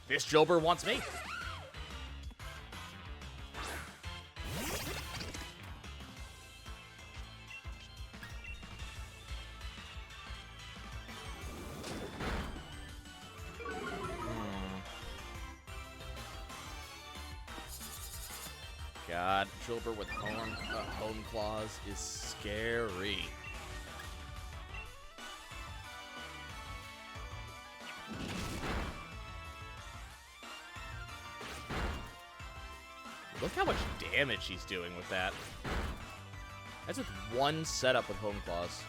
This Jilber wants me. God, Jilber with hone claws is scary. Look how much damage he's doing with that. That's with one setup with hone claws.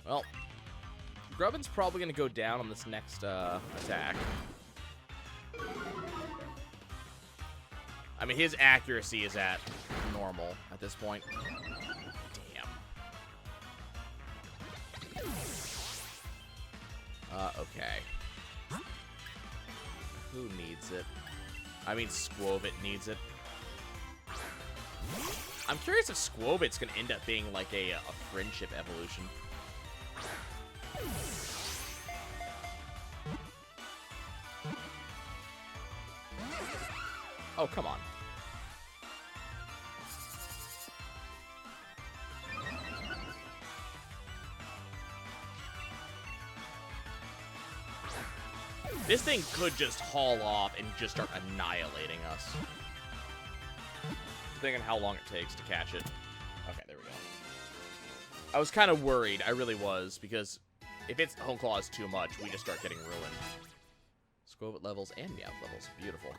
Well, Grubbin's probably going to go down on this next attack. I mean, his accuracy is at normal at this point. Damn. Okay. Who needs it? I mean, Squovit needs it. I'm curious if Squovit's going to end up being like a friendship evolution. Oh, come on. This thing could just haul off and just start annihilating us. Depending on how long it takes to catch it. Okay, there we go. I was kind of worried. I really was, because if its Hone Claw is too much, we just start getting ruined. Squovit levels and Meowth levels. Beautiful.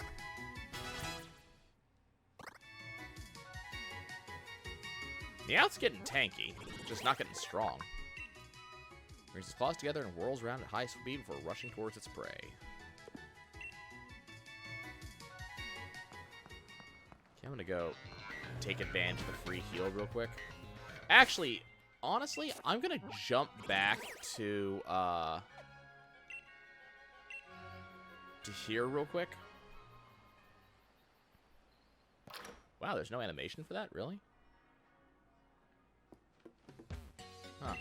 Meowth's getting tanky, just not getting strong. Brings his claws together and whirls around at high speed before rushing towards its prey. Okay, I'm gonna go take advantage of the free heal real quick. Actually, honestly, I'm gonna jump back to here real quick. Wow, there's no animation for that, really? Huh.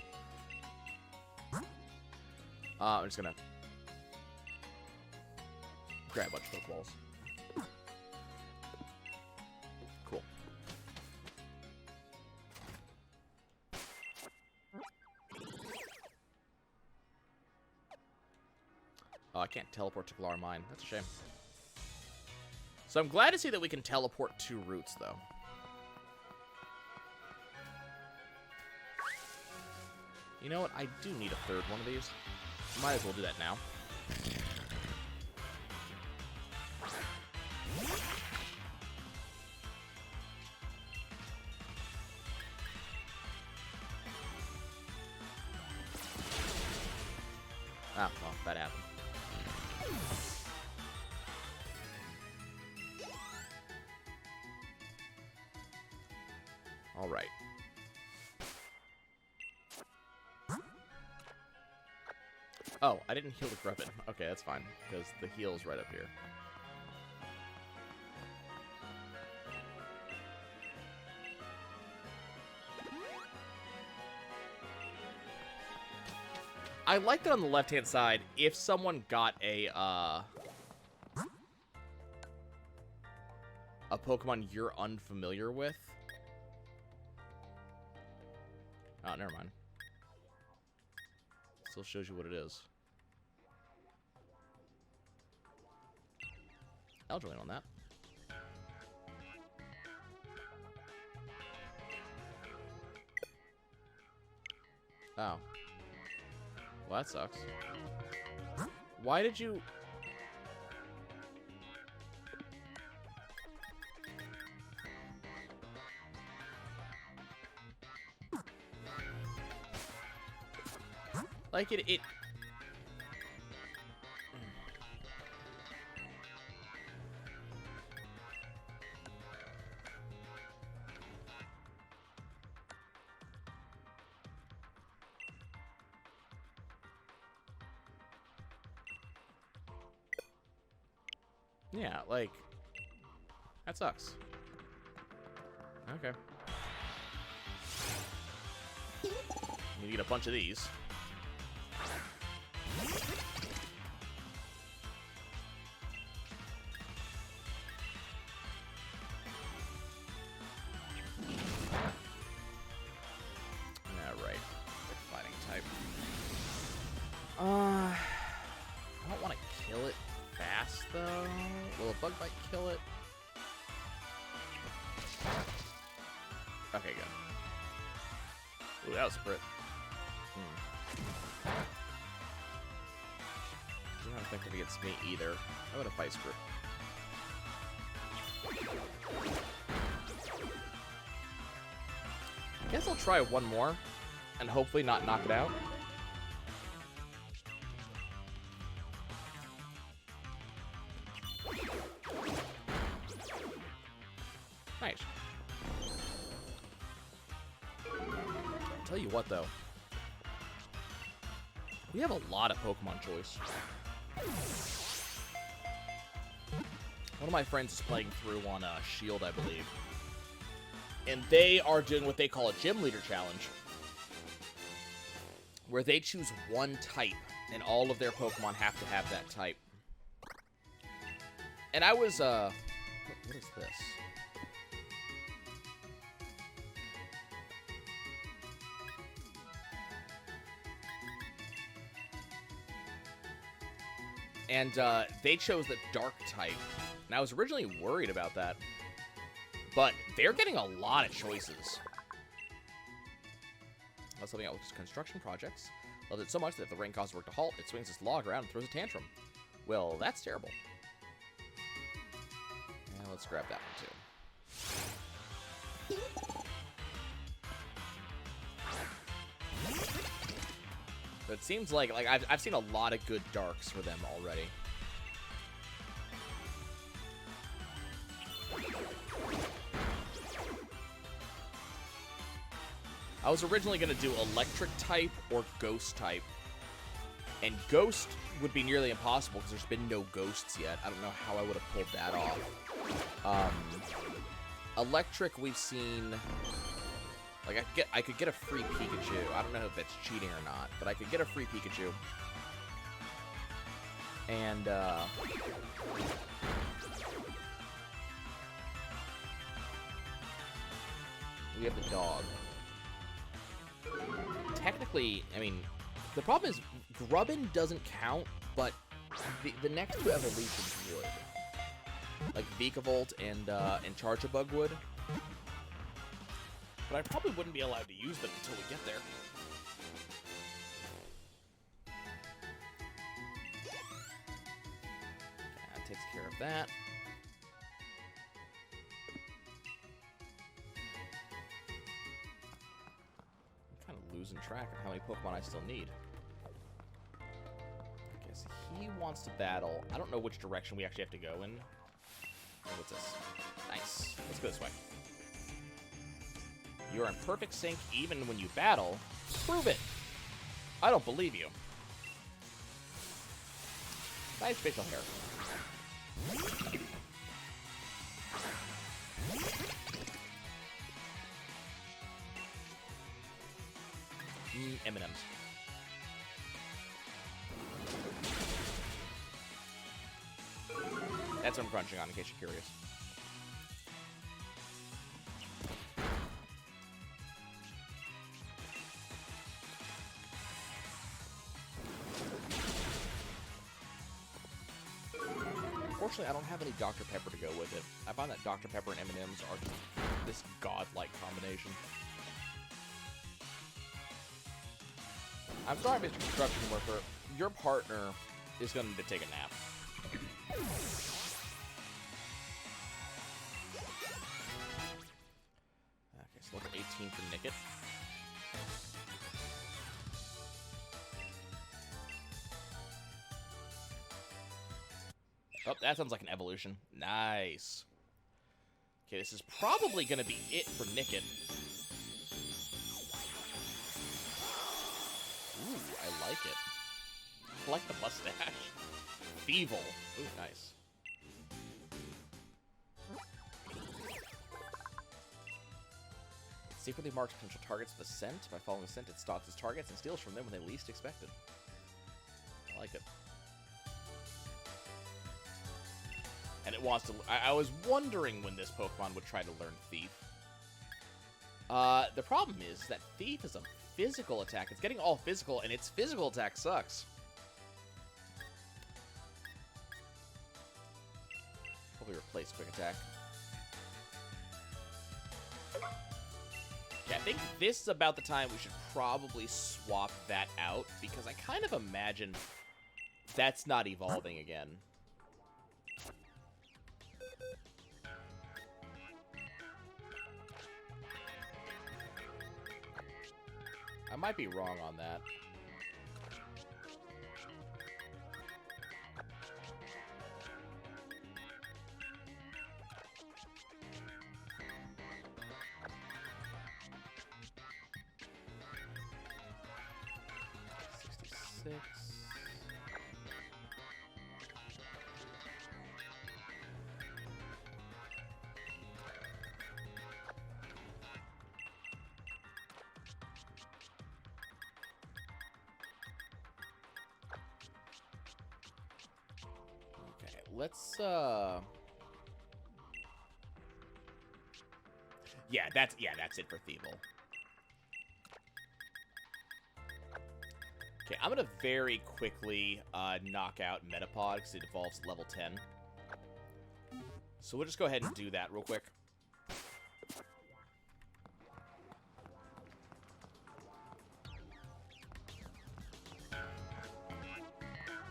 I'm just gonna grab a bunch of Pokeballs. Cool. Oh, I can't teleport to Galar Mine. That's a shame. So I'm glad to see that we can teleport to routes, though. You know what? I do need a third one of these. Might as well do that now. Ah, well, that happened. All right. Oh, I didn't heal the Grubbin. Okay, that's fine, because the heal's right up here. I like that on the left-hand side, if someone got a Pokemon you're unfamiliar with. Oh, never mind. Still shows you what it is. I'll join on that. Oh. Well, that sucks. Why did you... Like, it... Yeah, like... That sucks. Okay. Need to get a bunch of these. Alright. Fighting type. I don't want to kill it fast, though. Will a bug bite kill it? Okay, good. Ooh, that was a crit. You're not effective against me either. How about a fight script? I guess I'll try one more and hopefully not knock it out. Nice. Tell you what, though. We have a lot of Pokemon choice. One of my friends is playing through on Shield, I believe. And they are doing what they call a Gym Leader Challenge. Where they choose one type, and all of their Pokemon have to have that type. And I was, what is this? And they chose the Dark type. And I was originally worried about that. But they're getting a lot of choices. That's something out with construction projects. Loved it so much that if the rain causes work to halt, it swings its log around and throws a tantrum. Well, that's terrible. Yeah, let's grab that one, too. But it seems like I've seen a lot of good darks for them already. I was originally going to do electric type or ghost type. And ghost would be nearly impossible because there's been no ghosts yet. I don't know how I would have pulled that off. Electric, we've seen... Like, I could get a free Pikachu. I don't know if that's cheating or not, but I could get a free Pikachu. And, we have the dog. Technically, I mean, the problem is Grubbin doesn't count, but the next two evolutions would. Like Vikavolt and Charjabug would. But I probably wouldn't be allowed to use them until we get there. Okay, that takes care of that. I'm kind of losing track of how many Pokemon I still need. Okay, so he wants to battle. I don't know which direction we actually have to go in. Oh, what's this? Nice. Let's go this way. You are in perfect sync even when you battle. Prove it. I don't believe you. Nice facial hair. M&Ms. That's what I'm crunching on, in case you're curious. Unfortunately, I don't have any Dr. Pepper to go with it. I find that Dr. Pepper and M&Ms are this godlike combination. I'm sorry, Mr. Construction Worker. Your partner is going to take a nap. Okay, so level 18 for Nickit. Oh, that sounds like an evolution. Nice. Okay, this is probably going to be it for Nickit. Ooh, I like it. I like the mustache. Feeble. Ooh, nice. Secretly marks potential targets with a scent. By following the scent, it stalks its targets and steals from them when they least expect it. I like it. And it wants to... I was wondering when this Pokemon would try to learn Thief. The problem is that Thief is a physical attack. It's getting all physical, and its physical attack sucks. Probably replace Quick Attack. Yeah, I think this is about the time we should probably swap that out, because I kind of imagine that's not evolving again. I might be wrong on that. Let's, yeah, that's it for Thievul. Okay, I'm gonna very quickly, knock out Metapod, because it evolves to level 10. So we'll just go ahead and do that real quick.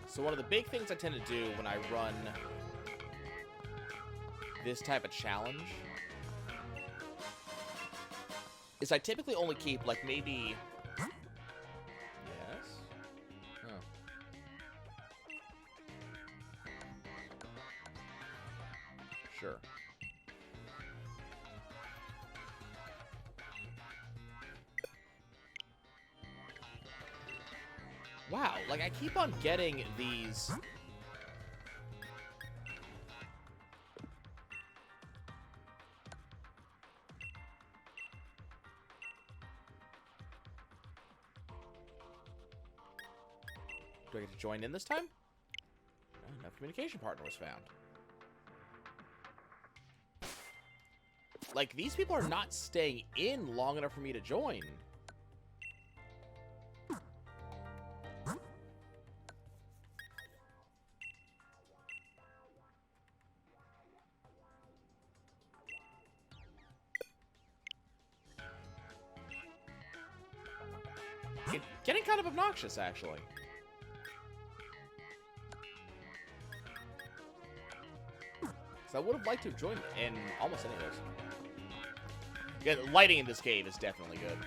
So one of the big things I tend to do when I run this type of challenge is I typically only keep, like, maybe... Yes? Oh. Sure. Wow, like, I keep on getting these... Do I get to join in this time? Oh, no communication partner was found. Like, these people are not staying in long enough for me to join. Getting kind of obnoxious, actually. So I would have liked to have joined in almost any of those. Yeah, the lighting in this cave is definitely good.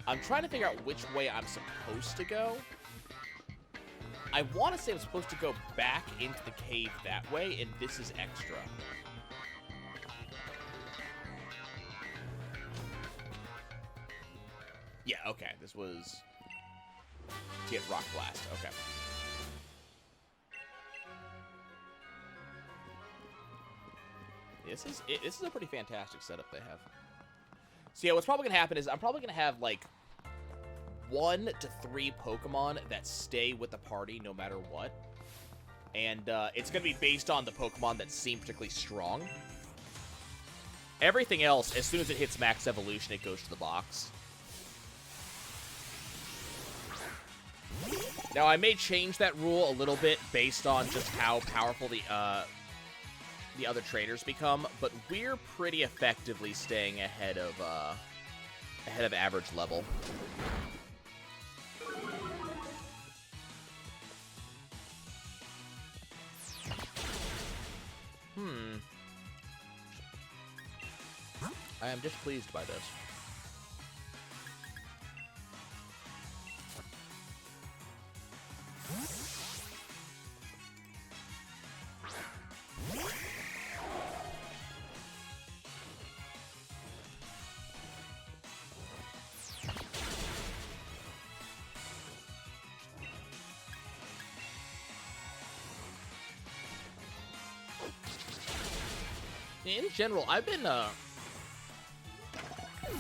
I'm trying to figure out which way I'm supposed to go. I want to say I'm supposed to go back into the cave that way, and this is extra. Yeah, okay. This was... to get Rock Blast. Okay. This is a pretty fantastic setup they have. So yeah, what's probably gonna happen is I'm probably gonna have like 1 to 3 Pokemon that stay with the party no matter what, and it's gonna be based on the Pokemon that seem particularly strong. Everything else, as soon as it hits max evolution, it goes to the box. Now, I may change that rule a little bit based on just how powerful the other traders become, but we're pretty effectively staying ahead of average level. I am displeased by this. In general, I've been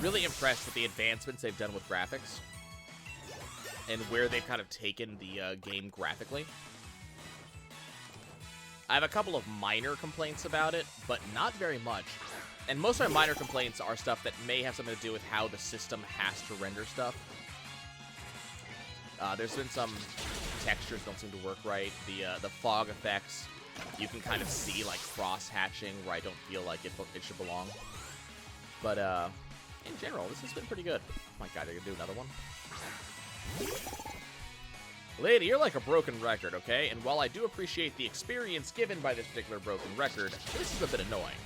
really impressed with the advancements they've done with graphics and where they've kind of taken the game graphically. I have a couple of minor complaints about it, but not very much. And most of my minor complaints are stuff that may have something to do with how the system has to render stuff. There's been some textures don't seem to work right. The fog effects, you can kind of see like cross-hatching where I don't feel like it should belong. But in general, this has been pretty good. Oh my god, I can do another one. Lady, you're like a broken record, okay? And while I do appreciate the experience given by this particular broken record, this is a bit annoying.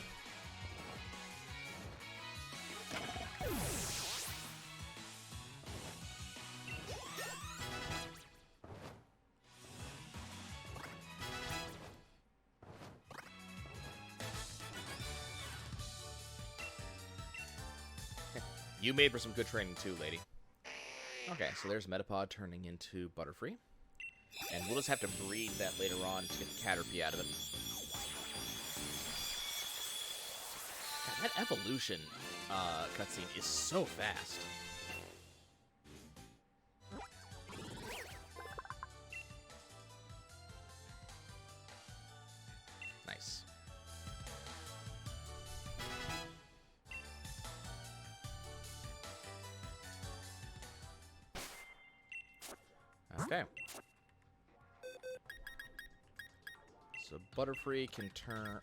You made for some good training too, lady. Okay, so there's Metapod turning into Butterfree. And we'll just have to breed that later on to get the Caterpie out of him. God, that evolution cutscene is so fast. Nice. Okay. So Butterfree can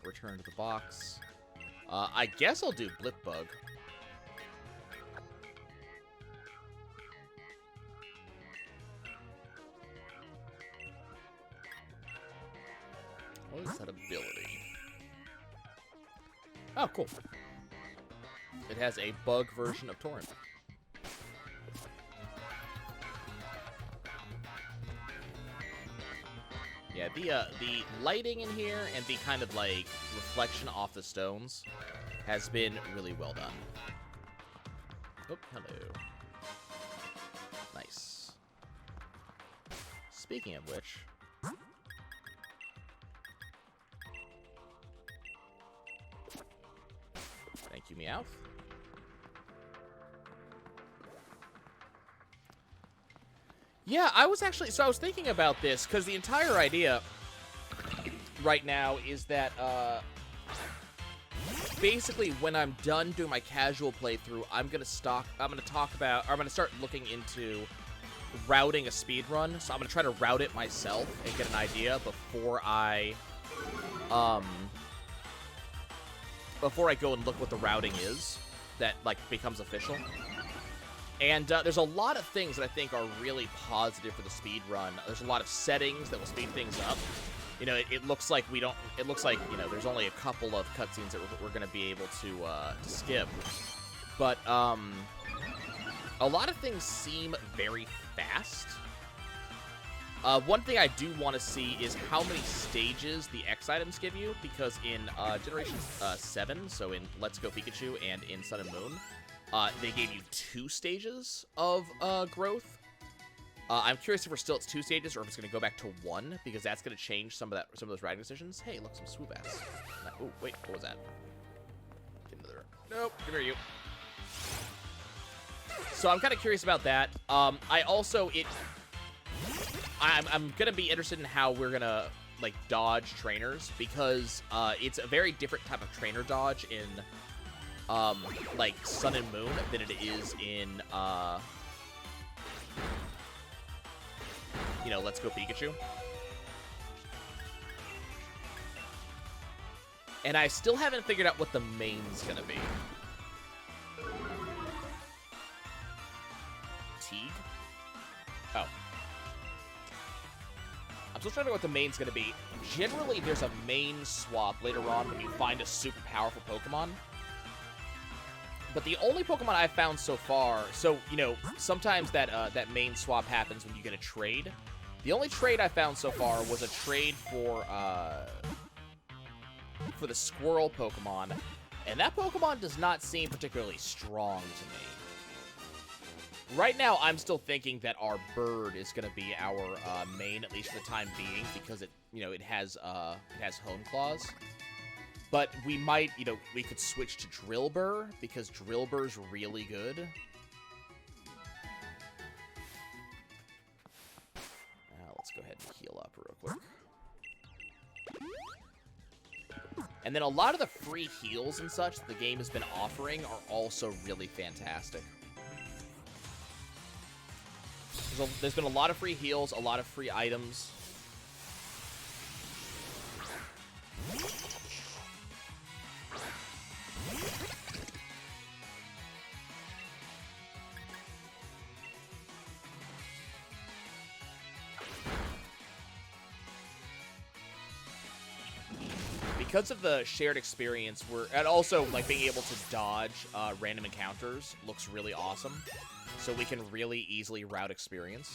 return to the box. I guess I'll do Blipbug. What is that ability? Oh, cool. It has a bug version of Torrent. Yeah, the lighting in here and the kind of, like, reflection off the stones has been really well done. Oh, hello. Nice. Speaking of which... Thank you, Meowth. Yeah, I was thinking about this, because the entire idea right now is that, basically, when I'm done doing my casual playthrough, I'm gonna start looking into routing a speedrun, so I'm gonna try to route it myself and get an idea before I go and look what the routing is that, like, becomes official. And there's a lot of things that I think are really positive for the speed run. There's a lot of settings that will speed things up. You know, it looks like you know, there's only a couple of cutscenes that we're going to be able to skip. But a lot of things seem very fast. One thing I do want to see is how many stages the X items give you, because in Generation 7, so in Let's Go Pikachu and in Sun and Moon, they gave you 2 stages of growth. I'm curious if we're still at 2 stages or if it's going to go back to 1, because that's going to change some of those riding decisions. Hey, look, some swoop ass. Oh, wait, what was that? Get another. Nope, come here, you. So I'm kind of curious about that. I'm going to be interested in how we're going to, like, dodge trainers, because it's a very different type of trainer dodge in like Sun and Moon than it is in you know, Let's Go Pikachu. And I still haven't figured out what the main's gonna be. Teague? Oh. I'm still trying to figure out what the main's gonna be. Generally, there's a main swap later on when you find a super powerful Pokemon. But the only Pokemon I've found so far, so, you know, sometimes that main swap happens when you get a trade. The only trade I found so far was a trade for the Squirrel Pokemon, and that Pokemon does not seem particularly strong to me. Right now, I'm still thinking that our bird is going to be our main, at least for the time being, because it, you know, it has Home Claws. But we might, you know, we could switch to Drillbur, because Drillbur's really good. Let's go ahead and heal up real quick. And then a lot of the free heals and such the game has been offering are also really fantastic. There's been a lot of free heals, a lot of free items. Because of the shared experience, and also like being able to dodge random encounters looks really awesome. So we can really easily route experience.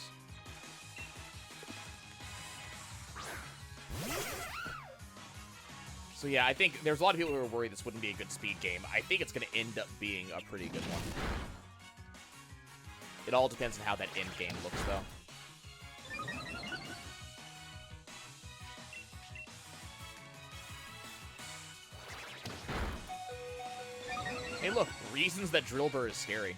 So yeah, I think there's a lot of people who are worried this wouldn't be a good speed game. I think it's going to end up being a pretty good one. It all depends on how that end game looks, though. Hey, look, reasons that Drillbur is scary.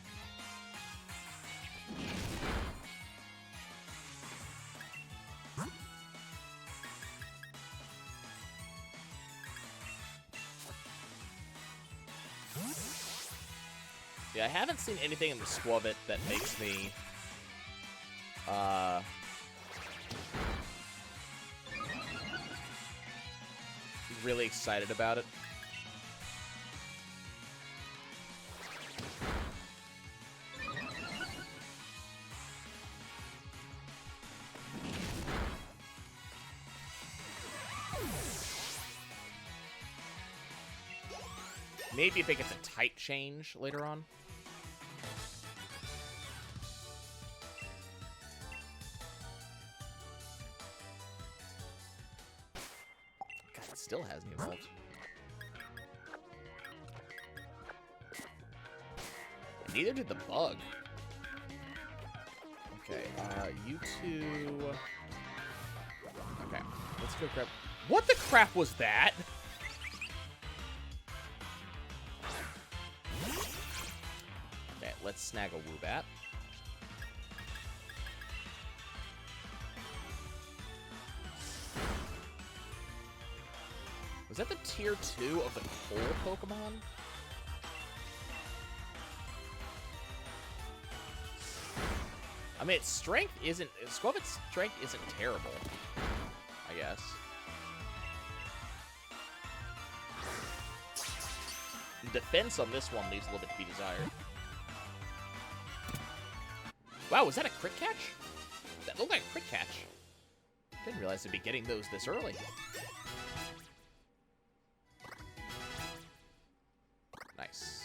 Yeah, I haven't seen anything in the Squavit that makes me, really excited about it. Maybe if it gets a type change later on. God, it still hasn't evolved. Neither did the bug. Okay, you two... Okay, let's go grab... What the crap was that? Okay, let's snag a Woobat. Was that the tier 2 of the coal Pokemon? I mean, its strength isn't... Squavit's strength isn't terrible, I guess. The defense on this one leaves a little bit to be desired. Wow, was that a crit catch? That looked like a crit catch. Didn't realize I'd be getting those this early. Nice.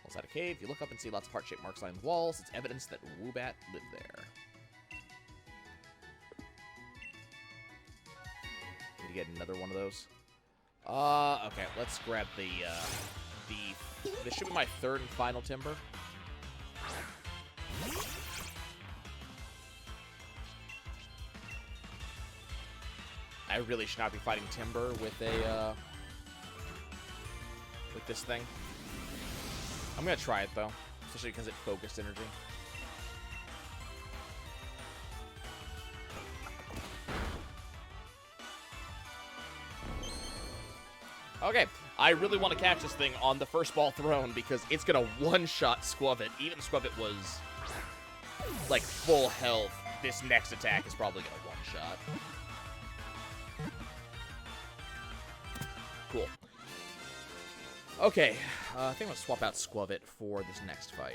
Outside a cave, you look up and see lots of heart-shaped marks lining the walls. It's evidence that Woobat lived there. Need to get another one of those. Okay, let's grab this should be my third and final timber. I really should not be fighting timber with a, with this thing. I'm gonna try it, though. Especially because it focused energy. Okay, I really want to catch this thing on the first ball thrown because it's gonna one-shot Squavit. Even if Squavit was, like, full health, this next attack is probably gonna one-shot. Cool. Okay, I think I'm gonna swap out Squavit for this next fight.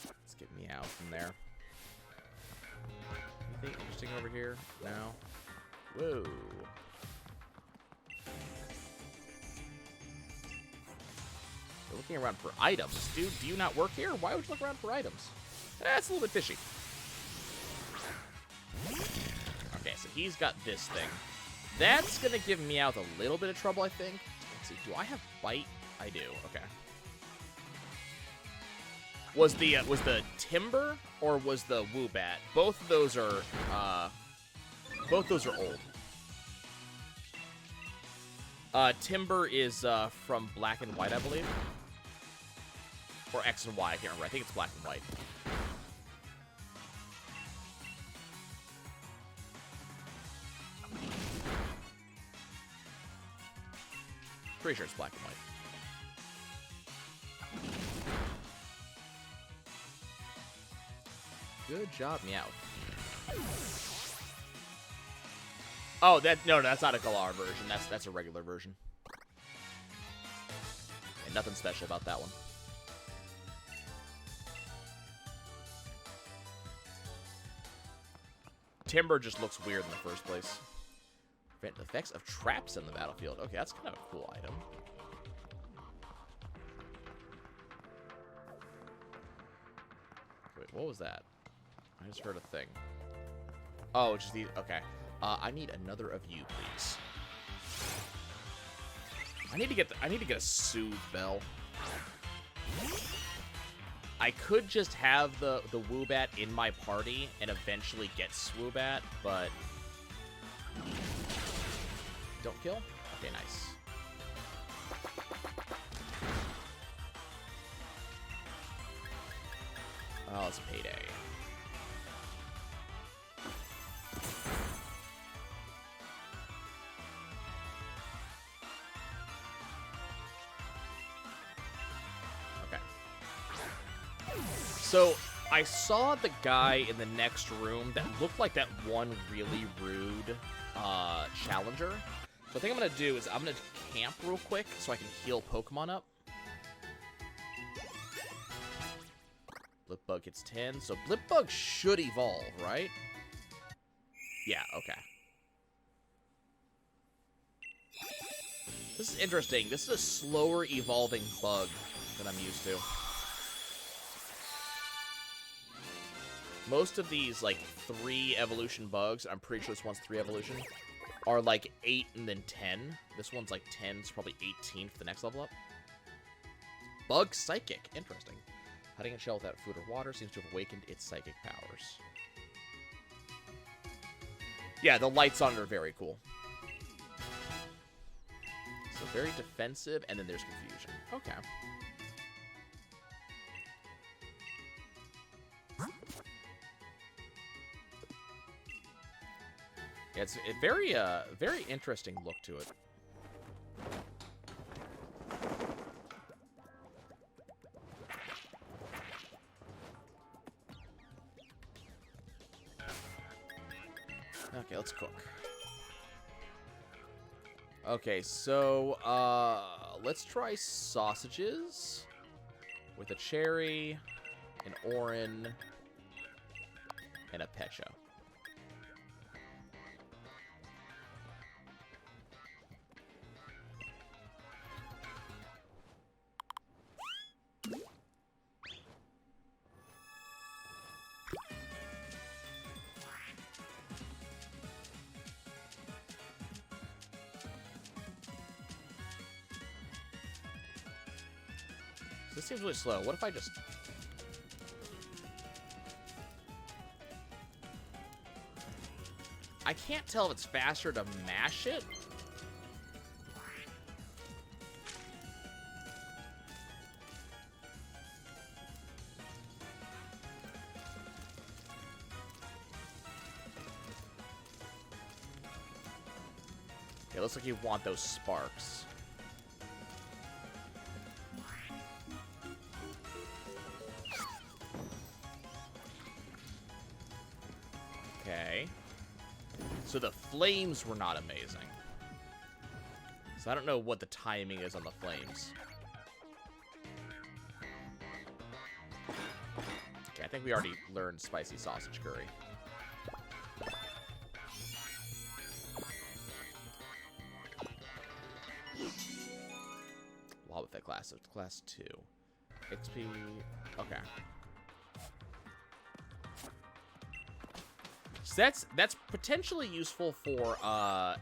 Let's get me out from there. Anything interesting over here? No. Whoa. Looking around for items. Dude, do you not work here? Why would you look around for items? That's a little bit fishy. Okay, so he's got this thing. That's gonna give Meowth a little bit of trouble, I think. Let's see. Do I have Bite? I do. Okay. Was the Timber or was the Woobat? Both of those are old. Timber is from Black and White, I believe. Or X and Y, I can't remember. I think it's Black and White. Pretty sure it's Black and White. Good job, Meowth. Oh, no, that's not a Galar version. That's a regular version. And nothing special about that one. Timber just looks weird in the first place. Prevent the effects of traps in the battlefield. Okay, that's kind of a cool item. Wait, what was that? I just heard a thing. Oh, just the... Okay. I need another of you, please. I need to get a Soothe Bell. I could just have the Woobat in my party and eventually get Swoobat, but... Don't kill? Okay, nice. Oh, it's payday. Okay. So, I saw the guy in the next room that looked like that one really rude challenger. So I think I'm going to do is I'm going to camp real quick so I can heal Pokemon up. Blipbug gets 10. So Blipbug should evolve, right? Yeah, okay. This is interesting. This is a slower evolving bug than I'm used to. Most of these, like, 3 evolution bugs, I'm pretty sure this one's 3 evolution, are like 8 and then 10. This one's like 10, it's probably 18 for the next level up. Bug Psychic, interesting. Hiding in a shell without food or water seems to have awakened its psychic powers. Yeah, the lights on it are very cool. So very defensive, and then there's confusion. Okay. Yeah, it's a very interesting look to it. Okay, let's cook. Okay, so, let's try sausages with a cherry, an Orin, and a Pecho. This seems really slow. What if I just... I can't tell if it's faster to mash it. Okay, looks like you want those sparks. Okay. So the flames were not amazing. So I don't know what the timing is on the flames. Okay, I think we already learned spicy sausage curry. Well, with that class, so it's class 2. XP, okay. So that's potentially useful for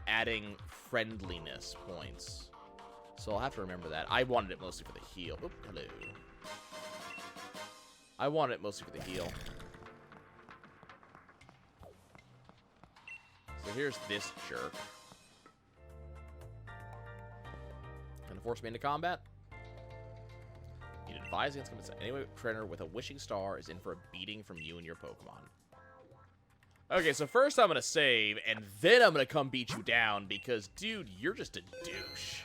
adding friendliness points. So I'll have to remember that. I wanted it mostly for the heal. Oop, hello. I wanted it mostly for the heal. So here's this jerk. Gonna force me into combat? You'd advise against combat. Anyway, trainer with a wishing star is in for a beating from you and your Pokemon. Okay, so first I'm gonna save, and then I'm gonna come beat you down because, dude, you're just a douche.